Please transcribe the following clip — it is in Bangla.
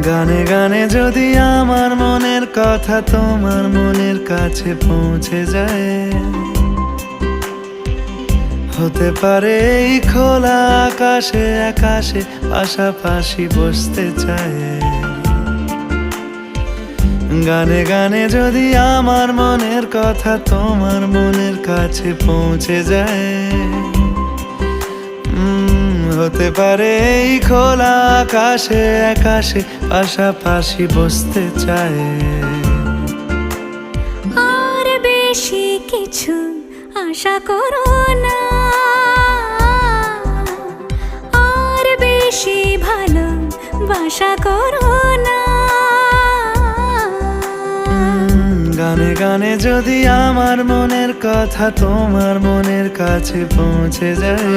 গানে গানে যদি আমার মনের কথা তোমার মনের কাছে পৌঁছে যায়, হতে পারে এই খোলা আকাশে আকাশে পাশাপাশি বসতে চায়। গানে গানে যদি আমার মনের কথা তোমার মনের কাছে পৌঁছে যায়, হতে পারে এই খোলা আকাশে আকাশে পাশাপাশি বসতে চায়। আর বেশি কিছু আশা করো না, আর বেশি ভালোবাসা করো না। গানে গানে যদি আমার মনের কথা তোমার মনের কাছে পৌঁছে যায়,